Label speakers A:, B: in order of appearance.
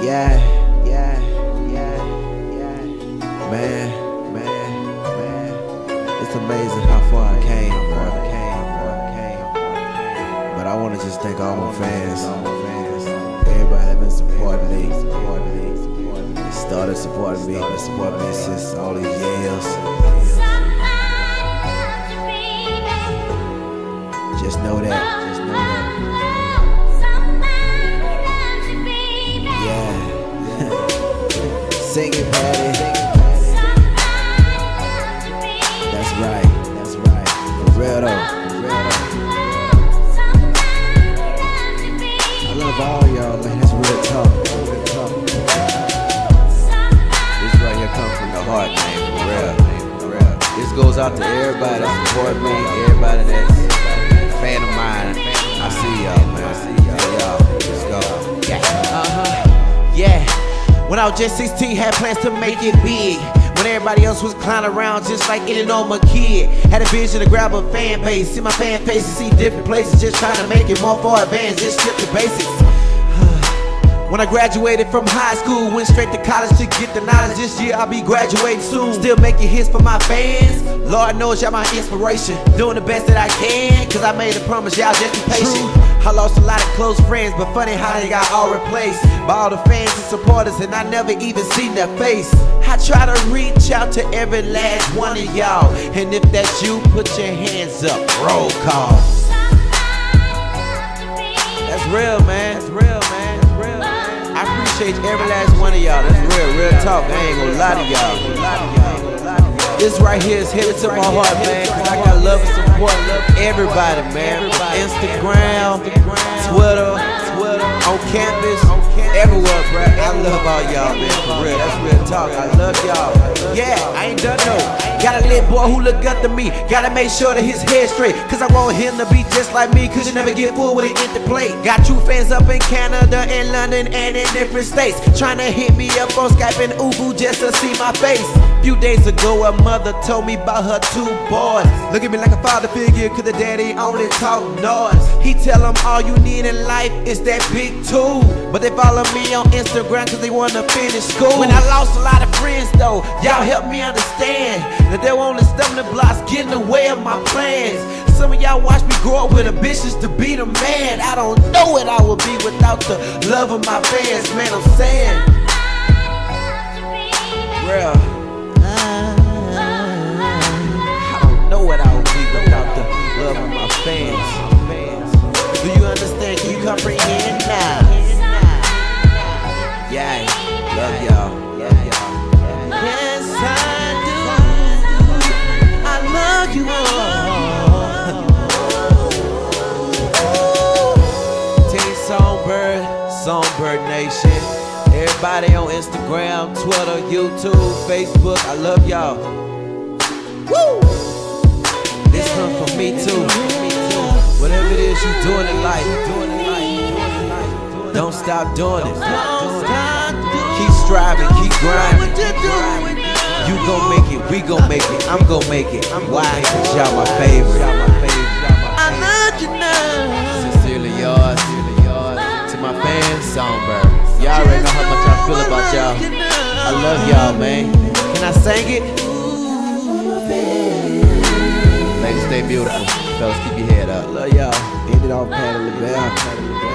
A: Yeah, yeah, yeah, yeah. Man, it's amazing how far I came, But I wanna just thank all my fans, everybody that been supporting me. They started supporting me, been supporting me since all these years. Just know that. Sing it, Patty. That's right. For real though. I love all y'all, man. That's real talk. This right here comes from the heart, man. For real. This goes out to everybody that support me, everybody that's a fan of mine. I see y'all, man. Y'all, let's go. Yeah. When I was just 16, had plans to make it big. When everybody else was clowning around just like any normal kid. Had a vision to grab a fan base, see my fan faces, see different places, just trying to make it more far advanced, just skip the basics. When I graduated from high school, went straight to college to get the knowledge. This year I'll be graduating soon. Still making hits for my fans. Lord knows y'all my inspiration. Doing the best that I can, cause I made a promise, y'all just be patient. I lost a lot of close friends, but funny how they got all replaced by all the fans and supporters, and I never even seen their face. I try to reach out to every last one of y'all, and if that's you, put your hands up. Roll call. That's real, man. I appreciate every last one of y'all. That's real talk. I ain't gonna lie to y'all. This right here is headed to my heart, man, cause I got love and support everybody, man. From Instagram, Twitter, on campus, everywhere, bro. I love all y'all, man, for real. That's real talk. I love y'all. Yeah, I ain't done no. Got a little boy who look up to me. Gotta make sure that his head's straight, cause I want him to be just like me, cause you never get full with an empty plate. Got true fans up in Canada, in London, and in different states, trying to hit me up on Skype and Ubu just to see my face. Few days ago, a mother told me about her 2 boys. Look at me like a father figure, cause the daddy only talk noise. He tell them all you need in life is that big tool, but they follow me on Instagram cause they wanna finish school. When I lost a lot of friends though, y'all helped me understand that there were only stumbling blocks getting in the way of my plans. Some of y'all watch me grow up with ambitions to be the man. I don't know what I would be without the love of my fans, man, I'm saying. Real. I don't know what I would be without the love of my fans. Do you understand? Can you comprehend now? Yeah, love y'all. Yes, I do. I love you all. Team Songbird Nation. Everybody on Instagram, Twitter, YouTube, Facebook, I love y'all. Woo! This comes from me too. Whatever it is you're doing in life, don't stop doing it. Keep striving, keep grinding. You gon' make it, we gon' make it, I'm gon' make it. Why? Cause y'all my favorite. I love you now. Sincerely yours, to my fans, Songbird. Y'all already know how much I feel about y'all. I love y'all, man. Can I sing it? Ladies, stay beautiful. Fellas, keep your head up. Love y'all. End it off, Patty LaBelle.